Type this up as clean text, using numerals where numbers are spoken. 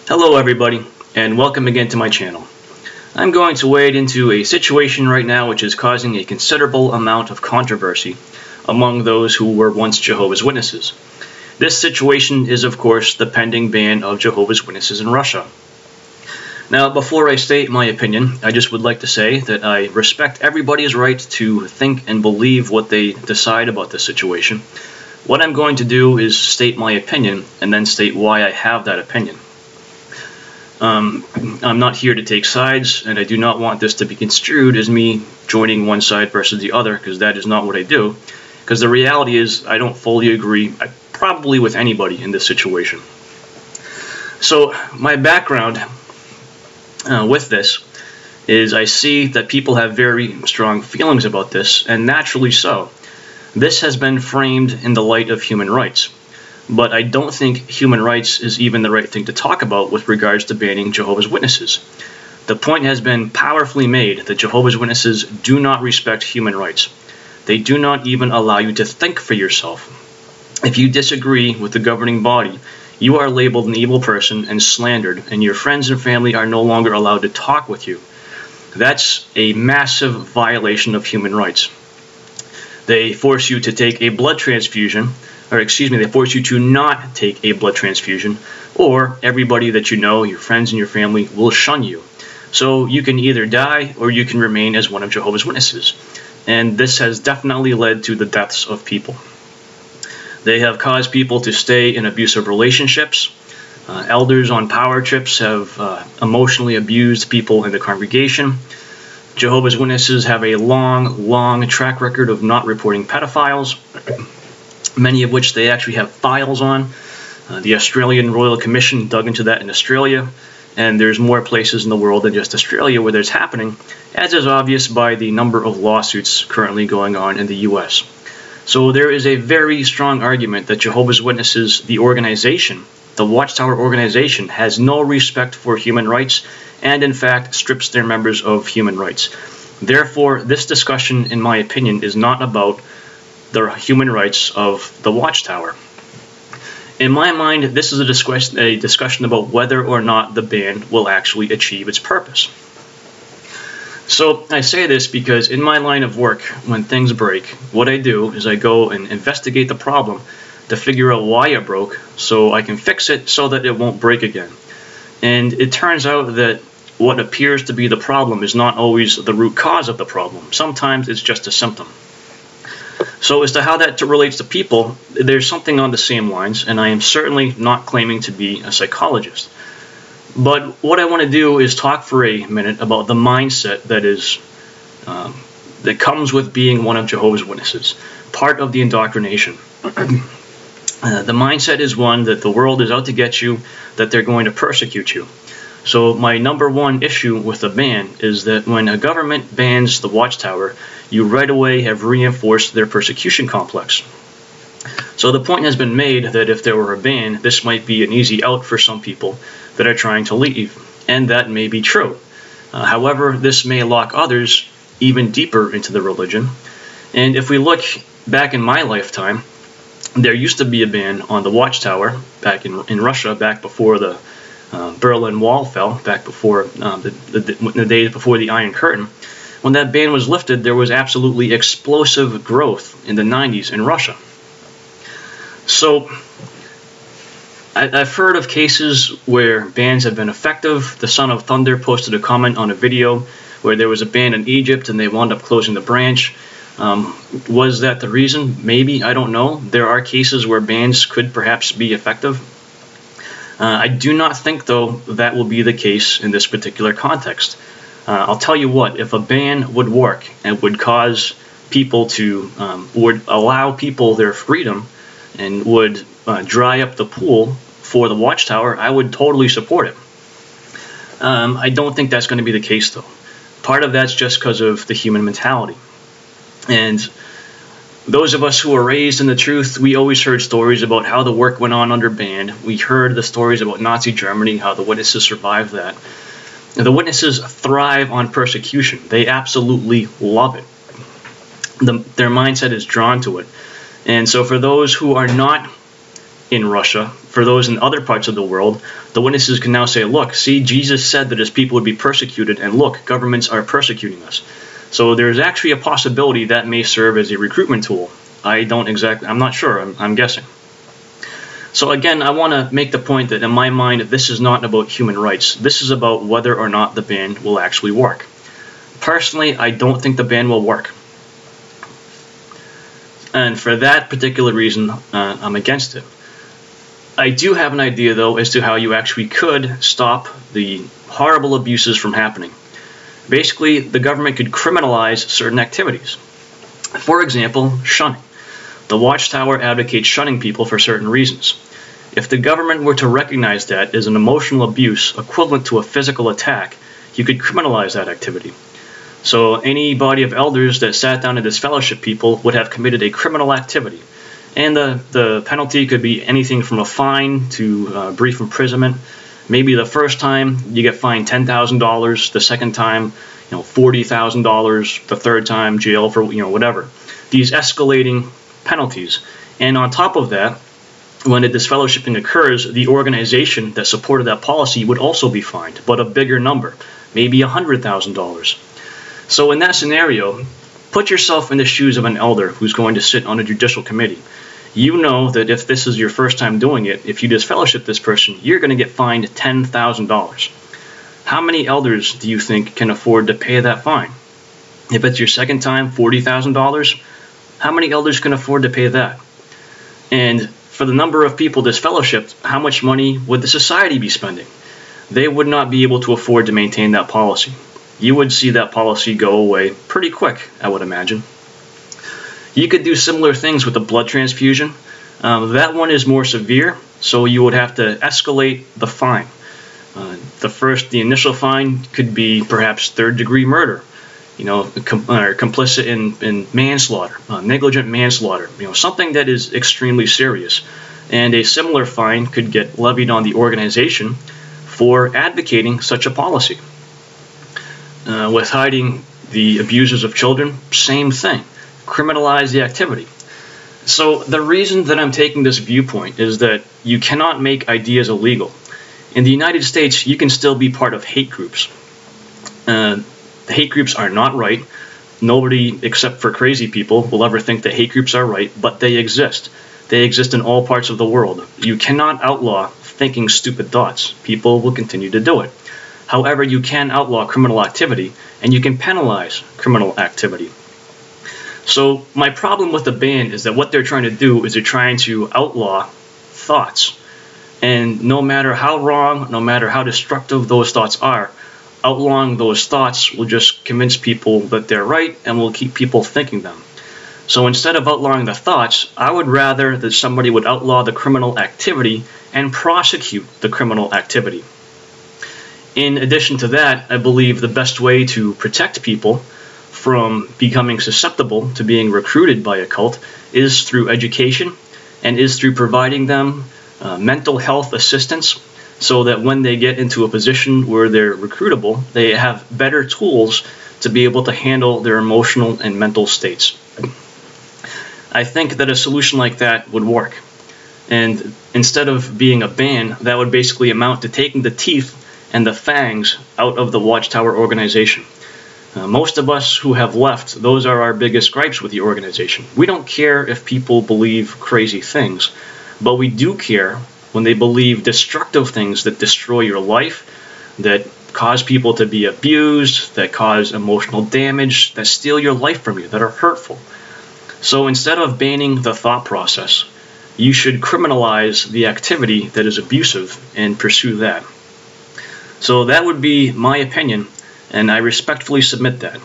Hello everybody, and welcome again to my channel. I'm going to wade into a situation right now which is causing a considerable amount of controversy among those who were once Jehovah's Witnesses. This situation is, of course, the pending ban of Jehovah's Witnesses in Russia. Now, before I state my opinion, I just would like to say that I respect everybody's right to think and believe what they decide about this situation. What I'm going to do is state my opinion and then state why I have that opinion. I'm not here to take sides, and I do not want this to be construed as me joining one side versus the other, because that is not what I do. Because the reality is, I don't fully agree, probably with anybody in this situation. So, my background with this is I see that people have very strong feelings about this, and naturally so. This has been framed in the light of human rights. But I don't think human rights is even the right thing to talk about with regards to banning Jehovah's Witnesses. The point has been powerfully made that Jehovah's Witnesses do not respect human rights. They do not even allow you to think for yourself. If you disagree with the governing body, you are labeled an evil person and slandered, and your friends and family are no longer allowed to talk with you. That's a massive violation of human rights. They force you to take a blood transfusion, they force you to not take a blood transfusion, or everybody that you know, your friends and your family, will shun you. So you can either die or you can remain as one of Jehovah's Witnesses. And this has definitely led to the deaths of people. They have caused people to stay in abusive relationships. Elders on power trips have emotionally abused people in the congregation. Jehovah's Witnesses have a long track record of not reporting pedophiles, many of which they actually have files on. The Australian Royal Commission dug into that in Australia, and there's more places in the world than just Australia where that's happening, as is obvious by the number of lawsuits currently going on in the US. So there is a very strong argument that Jehovah's Witnesses, the organization, the Watchtower organization, has no respect for human rights and in fact strips their members of human rights. Therefore, this discussion, in my opinion, is not about the human rights of the Watchtower. In my mind, this is a discussion about whether or not the ban will actually achieve its purpose. So I say this because in my line of work, when things break, what I do is I go and investigate the problem to figure out why it broke so I can fix it so that it won't break again. And it turns out that what appears to be the problem is not always the root cause of the problem. Sometimes it's just a symptom. So as to how that relates to people, there's something on the same lines, and I am certainly not claiming to be a psychologist. But what I want to do is talk for a minute about the mindset that comes with being one of Jehovah's Witnesses, part of the indoctrination. The mindset is one that the world is out to get you, that they're going to persecute you. So my number one issue with the ban is that when a government bans the Watchtower, you right away have reinforced their persecution complex. So the point has been made that if there were a ban, this might be an easy out for some people that are trying to leave, and that may be true. However, this may lock others even deeper into the religion. And if we look back in my lifetime, there used to be a ban on the Watchtower back in Russia, back before the Berlin Wall fell, back before the days before the Iron Curtain. When that ban was lifted, there was absolutely explosive growth in the 90s in Russia. So I've heard of cases where bans have been effective. The Son of Thunder posted a comment on a video where there was a ban in Egypt and they wound up closing the branch. Was that the reason? Maybe, I don't know. There are cases where bans could perhaps be effective. I do not think, though, that will be the case in this particular context. I'll tell you what, if a ban would work and would cause people to, would allow people their freedom and would dry up the pool for the Watchtower, I would totally support it. I don't think that's going to be the case, though. Part of that's just because of the human mentality. And those of us who were raised in the truth, we always heard stories about how the work went on under ban. We heard the stories about Nazi Germany, how the Witnesses survived that. The Witnesses thrive on persecution. They absolutely love it. Their mindset is drawn to it. And so for those who are not in Russia, for those in other parts of the world, the witnesses can now say, look, see, Jesus said that his people would be persecuted, and look, governments are persecuting us. So there's actually a possibility that may serve as a recruitment tool. I'm not sure, I'm guessing. So again, I want to make the point that in my mind, this is not about human rights. This is about whether or not the ban will actually work. Personally, I don't think the ban will work. And for that particular reason, I'm against it. I do have an idea, though, as to how you actually could stop the horrible abuses from happening. Basically, the government could criminalize certain activities. For example, shunning. The Watchtower advocates shunning people for certain reasons. If the government were to recognize that as an emotional abuse equivalent to a physical attack, you could criminalize that activity. So any body of elders that sat down to disfellowship people would have committed a criminal activity. And the penalty could be anything from a fine to brief imprisonment. Maybe the first time you get fined $10,000, the second time, $40,000, the third time jail for whatever. These escalating penalties. And on top of that, when a disfellowshipping occurs, the organization that supported that policy would also be fined, but a bigger number, maybe $100,000. So in that scenario, put yourself in the shoes of an elder who's going to sit on a judicial committee. You know that if this is your first time doing it, if you disfellowship this person, you're going to get fined $10,000. How many elders do you think can afford to pay that fine? If it's your second time, $40,000, how many elders can afford to pay that? And for the number of people disfellowshipped, how much money would the society be spending? They would not be able to afford to maintain that policy. You would see that policy go away pretty quick, I would imagine. You could do similar things with a blood transfusion. That one is more severe, so you would have to escalate the fine. The initial fine could be perhaps third-degree murder, or complicit in manslaughter, negligent manslaughter, something that is extremely serious. And a similar fine could get levied on the organization for advocating such a policy. With hiding the abusers of children, same thing. Criminalize the activity. So the reason that I'm taking this viewpoint is that you cannot make ideas illegal. In the United States, you can still be part of hate groups. Hate groups are not right. Nobody except for crazy people will ever think that hate groups are right, but they exist. They exist in all parts of the world. You cannot outlaw thinking stupid thoughts. People will continue to do it. However, you can outlaw criminal activity, and you can penalize criminal activity. So my problem with the ban is that what they're trying to do is they're trying to outlaw thoughts. And no matter how wrong, no matter how destructive those thoughts are, outlawing those thoughts will just convince people that they're right and will keep people thinking them. So instead of outlawing the thoughts, I would rather that somebody would outlaw the criminal activity and prosecute the criminal activity. In addition to that, I believe the best way to protect people from becoming susceptible to being recruited by a cult is through education and is through providing them mental health assistance so that when they get into a position where they're recruitable, they have better tools to be able to handle their emotional and mental states. I think that a solution like that would work. And instead of being a ban, that would basically amount to taking the teeth and the fangs out of the Watchtower organization. Most of us who have left, those are our biggest gripes with the organization. We don't care if people believe crazy things, but we do care when they believe destructive things that destroy your life, that cause people to be abused, that cause emotional damage, that steal your life from you, that are hurtful. So instead of banning the thought process, you should criminalize the activity that is abusive and pursue that. So that would be my opinion, and I respectfully submit that.